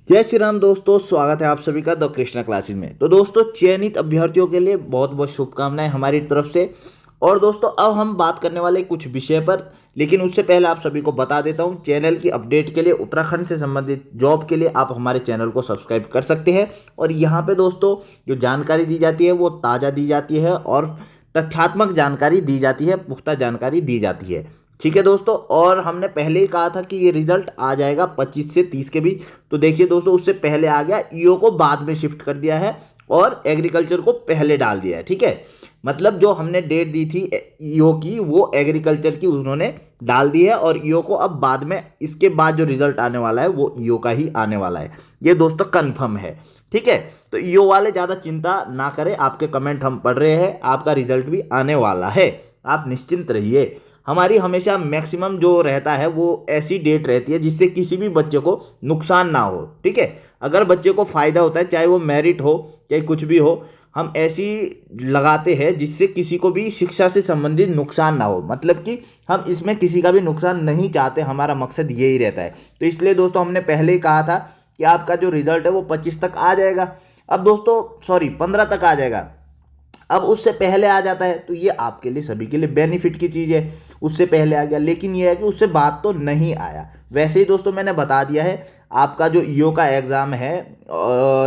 जय श्री राम दोस्तों, स्वागत है आप सभी का द कृष्णा क्लासेस में। तो दोस्तों, चयनित अभ्यर्थियों के लिए बहुत बहुत शुभकामनाएं हमारी तरफ से। और दोस्तों, अब हम बात करने वाले कुछ विषय पर, लेकिन उससे पहले आप सभी को बता देता हूं, चैनल की अपडेट के लिए, उत्तराखंड से संबंधित जॉब के लिए आप हमारे चैनल को सब्सक्राइब कर सकते हैं। और यहाँ पे दोस्तों जो जानकारी दी जाती है वो ताज़ा दी जाती है और तथ्यात्मक जानकारी दी जाती है, पुख्ता जानकारी दी जाती है। ठीक है दोस्तों, और हमने पहले ही कहा था कि ये रिजल्ट आ जाएगा 25 से 30 के बीच। तो देखिए दोस्तों, उससे पहले आ गया, ईओ को बाद में शिफ्ट कर दिया है और एग्रीकल्चर को पहले डाल दिया है। ठीक है, मतलब जो हमने डेट दी थी ईओ की, वो एग्रीकल्चर की उन्होंने डाल दी है और ईओ को अब बाद में, इसके बाद जो रिजल्ट आने वाला है वो ईओ का ही आने वाला है। ये दोस्तों कंफर्म है। ठीक है, तो ईओ वाले ज़्यादा चिंता ना करें, आपके कमेंट हम पढ़ रहे हैं, आपका रिजल्ट भी आने वाला है, आप निश्चिंत रहिए। हमारी हमेशा मैक्सिमम जो रहता है वो ऐसी डेट रहती है जिससे किसी भी बच्चे को नुकसान ना हो। ठीक है, अगर बच्चे को फ़ायदा होता है, चाहे वो मेरिट हो चाहे कुछ भी हो, हम ऐसी लगाते हैं जिससे किसी को भी शिक्षा से संबंधित नुकसान ना हो। मतलब कि हम इसमें किसी का भी नुकसान नहीं चाहते, हमारा मकसद यही रहता है। तो इसलिए दोस्तों हमने पहले ही कहा था कि आपका जो रिजल्ट है वो 25 तक आ जाएगा। अब दोस्तों सॉरी 15 तक आ जाएगा। अब उससे पहले आ जाता है तो ये आपके लिए, सभी के लिए बेनिफिट की चीज़ है। उससे पहले आ गया, लेकिन ये है कि उससे बात तो नहीं आया। वैसे ही दोस्तों मैंने बता दिया है, आपका जो ईओ का एग्ज़ाम है,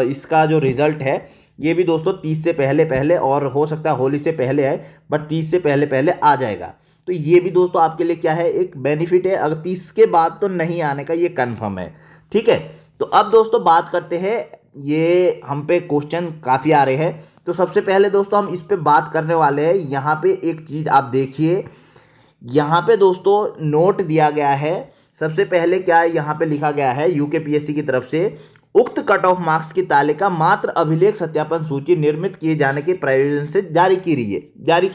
इसका जो रिज़ल्ट है, ये भी दोस्तों 30 से पहले पहले, और हो सकता है होली से पहले है, बट 30 से पहले पहले आ जाएगा। तो ये भी दोस्तों आपके लिए क्या है, एक बेनिफिट है। अगर 30 के बाद तो नहीं आने का, ये कन्फर्म है। ठीक है, तो अब दोस्तों बात करते हैं, ये हम पे क्वेश्चन काफ़ी आ रहे हैं। तो सबसे पहले दोस्तों हम इस पे बात करने वाले हैं। यहाँ पे एक चीज़ आप देखिए, यहाँ पे दोस्तों नोट दिया गया है। सबसे पहले क्या है, यहाँ पे लिखा गया है यूकेपीएससी की तरफ से, उक्त कट ऑफ मार्क्स की तालिका मात्र अभिलेख सत्यापन सूची निर्मित किए जाने के प्रयोजन से जारी की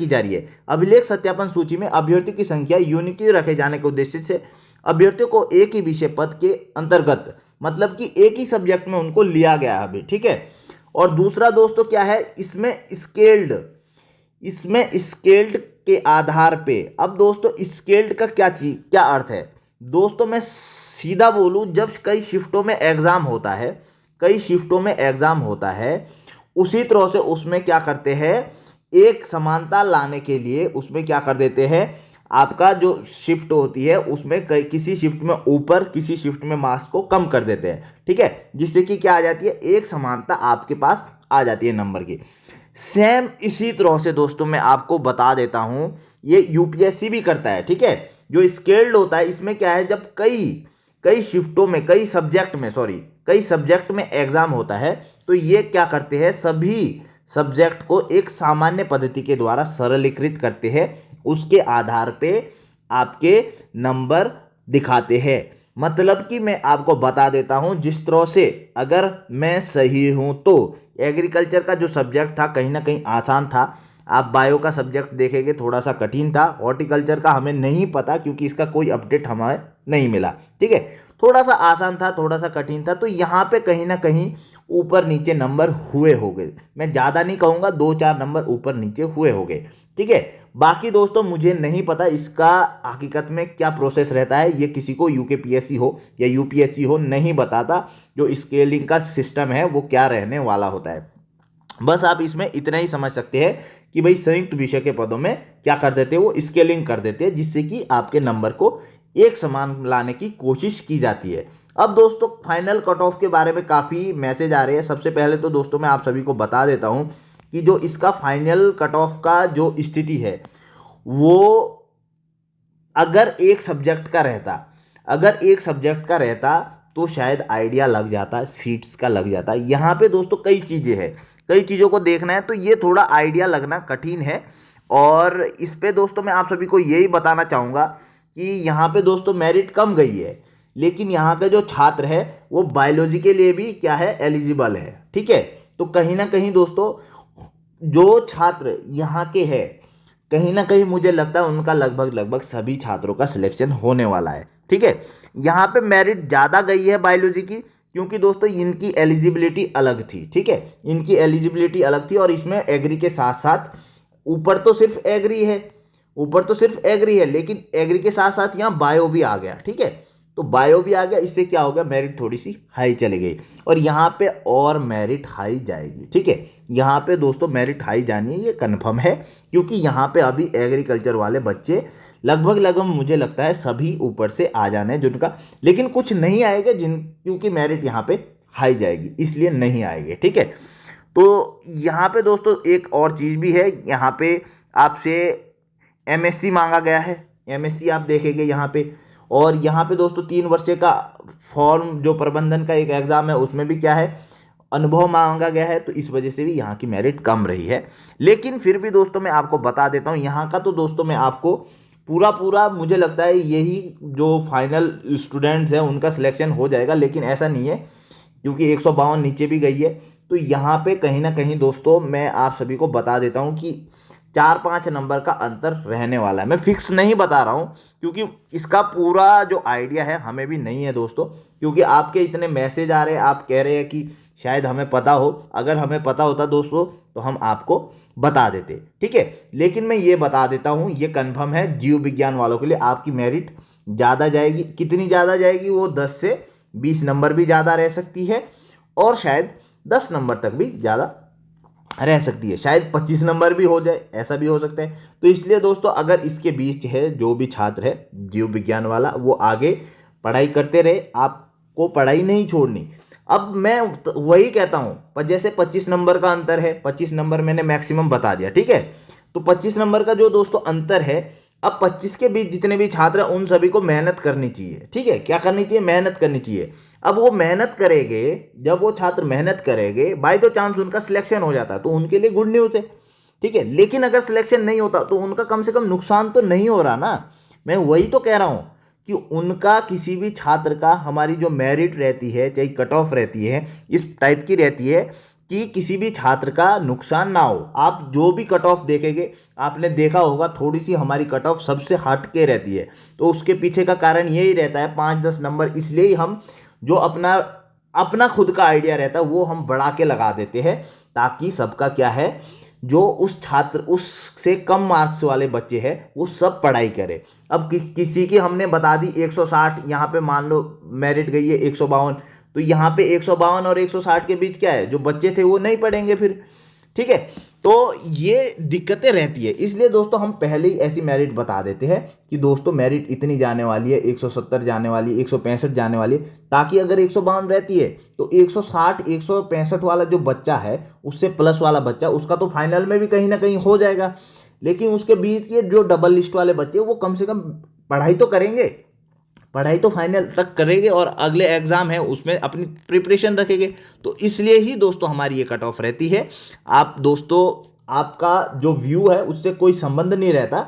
जा रही है। अभिलेख सत्यापन सूची में अभ्यर्थियों की संख्या यूनिक रखे जाने के उद्देश्य से अभ्यर्थियों को एक ही विषय पद के अंतर्गत, मतलब कि एक ही सब्जेक्ट में उनको लिया गया है अभी। ठीक है, और दूसरा दोस्तों क्या है, इसमें स्केल्ड के आधार पे। अब दोस्तों स्केल्ड का क्या अर्थ है दोस्तों, मैं सीधा बोलूं, जब कई शिफ्टों में एग्जाम होता है, उसी तरह से उसमें क्या करते हैं, एक समानता लाने के लिए उसमें क्या कर देते हैं, आपका जो शिफ्ट होती है उसमें किसी शिफ्ट में ऊपर, किसी शिफ्ट में मार्क्स को कम कर देते हैं। ठीक है, जिससे कि क्या आ जाती है, एक समानता आपके पास आ जाती है नंबर की। सेम इसी तरह से दोस्तों मैं आपको बता देता हूं, ये यूपीएससी भी करता है। ठीक है, जो स्केल्ड होता है, इसमें क्या है, जब कई शिफ्टों में, कई सब्जेक्ट में एग्जाम होता है, तो ये क्या करते हैं, सभी सब्जेक्ट को एक सामान्य पद्धति के द्वारा सरलीकृत करते हैं, उसके आधार पे आपके नंबर दिखाते हैं। मतलब कि मैं आपको बता देता हूं, जिस तरह से, अगर मैं सही हूं तो एग्रीकल्चर का जो सब्जेक्ट था कहीं ना कहीं आसान था। आप बायो का सब्जेक्ट देखेंगे थोड़ा सा कठिन था। हॉर्टिकल्चर का हमें नहीं पता क्योंकि इसका कोई अपडेट हमें नहीं मिला। ठीक है, थोड़ा सा आसान था, थोड़ा सा कठिन था। तो यहाँ पे कहीं ना कहीं ऊपर नीचे नंबर हुए हो गए, मैं ज़्यादा नहीं कहूँगा, 2-4 नंबर ऊपर नीचे हुए हो गए। ठीक है, बाकी दोस्तों मुझे नहीं पता इसका हकीकत में क्या प्रोसेस रहता है, ये किसी को यूकेपीएससी हो या यूपीएससी हो नहीं बताता, जो स्केलिंग का सिस्टम है वो क्या रहने वाला होता है। बस आप इसमें इतना ही समझ सकते हैं कि भाई संयुक्त विषय के पदों में क्या कर देते हैं, वो स्केलिंग कर देते हैं, जिससे कि आपके नंबर को एक समान लाने की कोशिश की जाती है। अब दोस्तों फाइनल कट ऑफ के बारे में काफ़ी मैसेज आ रहे हैं। सबसे पहले तो दोस्तों मैं आप सभी को बता देता हूं कि जो इसका फाइनल कट ऑफ का जो स्थिति है, वो अगर एक सब्जेक्ट का रहता तो शायद आइडिया लग जाता, सीट्स का लग जाता। यहाँ पे दोस्तों कई चीज़ें हैं, कई चीज़ों को देखना है, तो ये थोड़ा आइडिया लगना कठिन है। और इस पे दोस्तों मैं आप सभी को यही बताना चाहूँगा कि यहाँ पे दोस्तों मेरिट कम गई है, लेकिन यहाँ का जो छात्र है वो बायोलॉजी के लिए भी क्या है, एलिजिबल है। ठीक है, तो कहीं ना कहीं दोस्तों जो छात्र यहाँ के हैं, कहीं ना कहीं मुझे लगता है उनका लगभग सभी छात्रों का सिलेक्शन होने वाला है। ठीक है, यहाँ पे मेरिट ज़्यादा गई है बायोलॉजी की, क्योंकि दोस्तों इनकी एलिजिबिलिटी अलग थी। ठीक है, इनकी एलिजिबिलिटी अलग थी, और इसमें एग्री के साथ साथ ऊपर तो सिर्फ एग्री है, लेकिन एग्री के साथ साथ यहाँ बायो भी आ गया। ठीक है, तो बायो भी आ गया, इससे क्या हो गया, मेरिट थोड़ी सी हाई चली गई, और यहाँ पे और मेरिट हाई जाएगी। ठीक है, यहाँ पे दोस्तों मेरिट हाई जानी है, ये कन्फर्म है, क्योंकि यहाँ पे अभी एग्रीकल्चर वाले बच्चे लगभग लगभग मुझे लगता है सभी ऊपर से आ जाने हैं जिनका, लेकिन कुछ नहीं आएगा क्योंकि मेरिट यहाँ पे हाई जाएगी इसलिए नहीं आएंगे। ठीक है, तो यहाँ पे दोस्तों एक और चीज़ भी है, यहाँ पे आपसे एमएससी मांगा गया है, एमएससी आप देखेंगे यहाँ पे, और यहाँ पे दोस्तों 3 वर्ष का फॉर्म जो प्रबंधन का एक एग्ज़ाम है उसमें भी क्या है, अनुभव मांगा गया है, तो इस वजह से भी यहाँ की मेरिट कम रही है। लेकिन फिर भी दोस्तों मैं आपको बता देता हूँ यहाँ का, तो दोस्तों मैं आपको पूरा पूरा मुझे लगता है यही जो फाइनल स्टूडेंट्स हैं उनका सिलेक्शन हो जाएगा, लेकिन ऐसा नहीं है क्योंकि 152 नीचे भी गई है। तो यहाँ पे कहीं ना कहीं दोस्तों मैं आप सभी को बता देता हूँ कि 4-5 नंबर का अंतर रहने वाला है। मैं फिक्स नहीं बता रहा हूँ क्योंकि इसका पूरा जो आइडिया है हमें भी नहीं है दोस्तों, क्योंकि आपके इतने मैसेज आ रहे हैं, आप कह रहे हैं कि शायद हमें पता हो, अगर हमें पता होता दोस्तों तो हम आपको बता देते। ठीक है, लेकिन मैं ये बता देता हूँ, ये कंफर्म है जीव विज्ञान वालों के लिए आपकी मेरिट ज़्यादा जाएगी। कितनी ज़्यादा जाएगी, वो 10 से 20 नंबर भी ज़्यादा रह सकती है, और शायद 10 नंबर तक भी ज़्यादा रह सकती है, शायद 25 नंबर भी हो जाए, ऐसा भी हो सकता है। तो इसलिए दोस्तों अगर इसके बीच है जो भी छात्र है जीव विज्ञान वाला, वो आगे पढ़ाई करते रहे, आपको पढ़ाई नहीं छोड़नी। अब मैं वही कहता हूँ, पर जैसे 25 नंबर का अंतर है, 25 नंबर मैंने मैक्सिमम बता दिया। ठीक है, तो 25 नंबर का जो दोस्तों अंतर है, अब 25 के बीच जितने भी छात्र हैं उन सभी को मेहनत करनी चाहिए। ठीक है, क्या करनी चाहिए, मेहनत करनी चाहिए। अब वो मेहनत करेंगे, जब वो छात्र मेहनत करेंगे बाय द चांस उनका सिलेक्शन हो जाता है तो उनके लिए गुड न्यूज़ है। ठीक है, लेकिन अगर सिलेक्शन नहीं होता तो उनका कम से कम नुकसान तो नहीं हो रहा ना। मैं वही तो कह रहा हूँ कि उनका किसी भी छात्र का, हमारी जो मेरिट रहती है चाहे कट ऑफ रहती है इस टाइप की रहती है कि किसी भी छात्र का नुकसान ना हो। आप जो भी कट ऑफ देखेंगे, आपने देखा होगा थोड़ी सी हमारी कट ऑफ सबसे हट के रहती है, तो उसके पीछे का कारण यही रहता है 5-10 नंबर, इसलिए ही हम जो अपना अपना खुद का आइडिया रहता है वो हम बढ़ा के लगा देते हैं, ताकि सबका क्या है, जो उस छात्र उससे कम मार्क्स वाले बच्चे हैं वो सब पढ़ाई करें। अब किसी की हमने बता दी 160, यहाँ पे मान लो मेरिट गई है 152, तो यहाँ पे 152 और 160 के बीच क्या है, जो बच्चे थे वो नहीं पढ़ेंगे फिर। ठीक है, तो ये दिक्कतें रहती है, इसलिए दोस्तों हम पहले ही ऐसी मेरिट बता देते हैं कि दोस्तों मेरिट इतनी जाने वाली है, 170 जाने वाली है, 165 जाने वाली है, ताकि अगर 152 रहती है तो 160 165 वाला जो बच्चा है उससे प्लस वाला बच्चा, उसका तो फाइनल में भी कहीं ना कहीं हो जाएगा। लेकिन उसके बीच के जो डबल लिस्ट वाले बच्चे वो कम से कम पढ़ाई तो करेंगे, पढ़ाई तो फाइनल तक करेंगे और अगले एग्ज़ाम है उसमें अपनी प्रिपरेशन रखेंगे। तो इसलिए ही दोस्तों हमारी ये कट ऑफ रहती है। आप दोस्तों, आपका जो व्यू है उससे कोई संबंध नहीं रहता।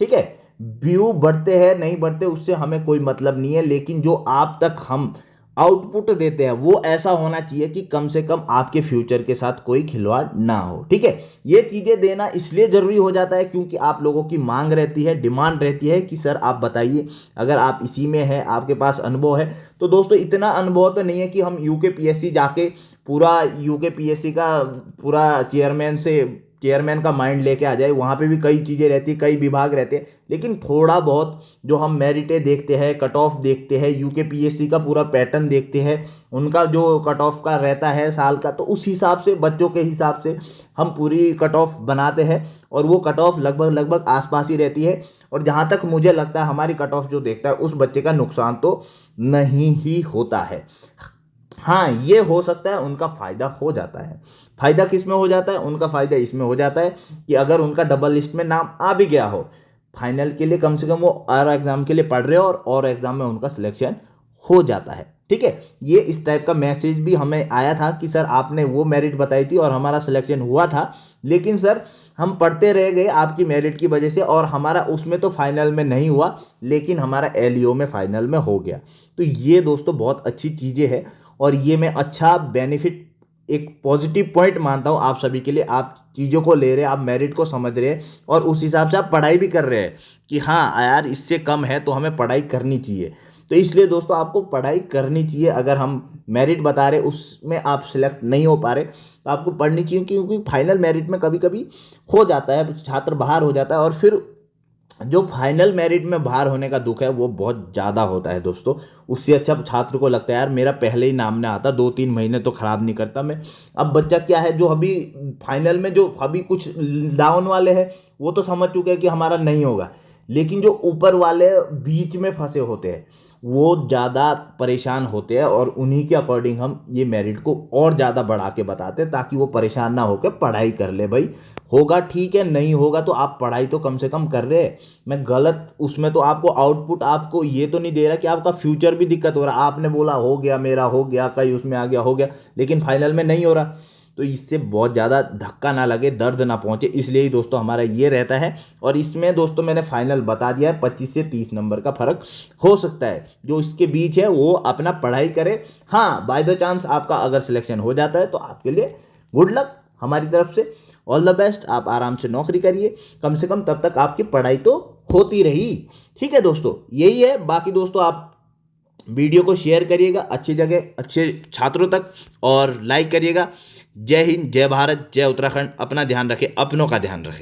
ठीक है, व्यू बढ़ते हैं नहीं बढ़ते उससे हमें कोई मतलब नहीं है, लेकिन जो आप तक हम आउटपुट देते हैं वो ऐसा होना चाहिए कि कम से कम आपके फ्यूचर के साथ कोई खिलवाड़ ना हो। ठीक है, ये चीज़ें देना इसलिए ज़रूरी हो जाता है क्योंकि आप लोगों की मांग रहती है, डिमांड रहती है कि सर आप बताइए, अगर आप इसी में हैं, आपके पास अनुभव है। तो दोस्तों इतना अनुभव तो नहीं है कि हम यूकेपीएससी जाके पूरा यूकेपीएससी का पूरा चेयरमैन का माइंड लेके आ जाए, वहाँ पे भी कई चीज़ें रहती है, कई विभाग रहते हैं, लेकिन थोड़ा बहुत जो हम मेरिटें देखते हैं, कट ऑफ देखते हैं, यूकेपीएससी का पूरा पैटर्न देखते हैं, उनका जो कट ऑफ का रहता है साल का, तो उस हिसाब से बच्चों के हिसाब से हम पूरी कट ऑफ बनाते हैं, और वो कट ऑफ लगभग लगभग आसपास ही रहती है। और जहाँ तक मुझे लगता है हमारी कट ऑफ जो देखता है उस बच्चे का नुकसान तो नहीं ही होता है। हाँ, ये हो सकता है उनका फ़ायदा हो जाता है। फ़ायदा किस में हो जाता है, उनका फ़ायदा इसमें हो जाता है कि अगर उनका डबल लिस्ट में नाम आ भी गया हो, फाइनल के लिए कम से कम वो और एग्ज़ाम के लिए पढ़ रहे हो और एग्ज़ाम में उनका सिलेक्शन हो जाता है। ठीक है, ये इस टाइप का मैसेज भी हमें आया था कि सर आपने वो मेरिट बताई थी और हमारा सिलेक्शन हुआ था, लेकिन सर हम पढ़ते रह गए आपकी मेरिट की वजह से, और हमारा उसमें तो फाइनल में नहीं हुआ लेकिन हमारा एलईओ में फाइनल में हो गया। तो ये दोस्तों बहुत अच्छी चीज़ें हैं, और ये मैं अच्छा बेनिफिट, एक पॉजिटिव पॉइंट मानता हूँ आप सभी के लिए। आप चीज़ों को ले रहे हैं, आप मेरिट को समझ रहे हैं, और उस हिसाब से आप पढ़ाई भी कर रहे हैं कि हाँ यार इससे कम है तो हमें पढ़ाई करनी चाहिए। तो इसलिए दोस्तों आपको पढ़ाई करनी चाहिए। अगर हम मेरिट बता रहे उसमें आप सिलेक्ट नहीं हो पा रहे तो आपको पढ़नी चाहिए, क्योंकि फाइनल मेरिट में कभी कभी हो जाता है छात्र बाहर हो जाता है, और फिर जो फाइनल मेरिट में बाहर होने का दुख है वो बहुत ज़्यादा होता है दोस्तों। उससे अच्छा छात्र को लगता है यार मेरा पहले ही नाम ना आता, 2-3 महीने तो ख़राब नहीं करता मैं। अब बच्चा क्या है, जो अभी फाइनल में जो अभी कुछ डाउन वाले हैं वो तो समझ चुके हैं कि हमारा नहीं होगा, लेकिन जो ऊपर वाले बीच में फंसे होते हैं वो ज़्यादा परेशान होते हैं, और उन्हीं के अकॉर्डिंग हम ये मेरिट को और ज़्यादा बढ़ा के बताते हैं ताकि वो परेशान ना होकर पढ़ाई कर ले। भाई होगा ठीक है, नहीं होगा तो आप पढ़ाई तो कम से कम कर रहे हैं। मैं गलत उसमें तो आपको आउटपुट आपको ये तो नहीं दे रहा कि आपका फ्यूचर भी दिक्कत हो रहा है। आपने बोला हो गया मेरा, हो गया कहीं उसमें आ गया, हो गया, लेकिन फाइनल में नहीं हो रहा। तो इससे बहुत ज़्यादा धक्का ना लगे, दर्द ना पहुंचे, इसलिए ही दोस्तों हमारा ये रहता है। और इसमें दोस्तों मैंने फाइनल बता दिया है, 25 से 30 नंबर का फर्क हो सकता है। जो इसके बीच है वो अपना पढ़ाई करे। हाँ, बाय द चांस आपका अगर सिलेक्शन हो जाता है तो आपके लिए गुड लक हमारी तरफ से, ऑल द बेस्ट। आप आराम से नौकरी करिए, कम से कम तब तक आपकी पढ़ाई तो होती रही। ठीक है दोस्तों, यही है। बाकी दोस्तों आप वीडियो को शेयर करिएगा अच्छी जगह, अच्छे छात्रों तक, और लाइक करिएगा। जय हिंद, जय भारत, जय उत्तराखंड। अपना ध्यान रखें, अपनों का ध्यान रखें।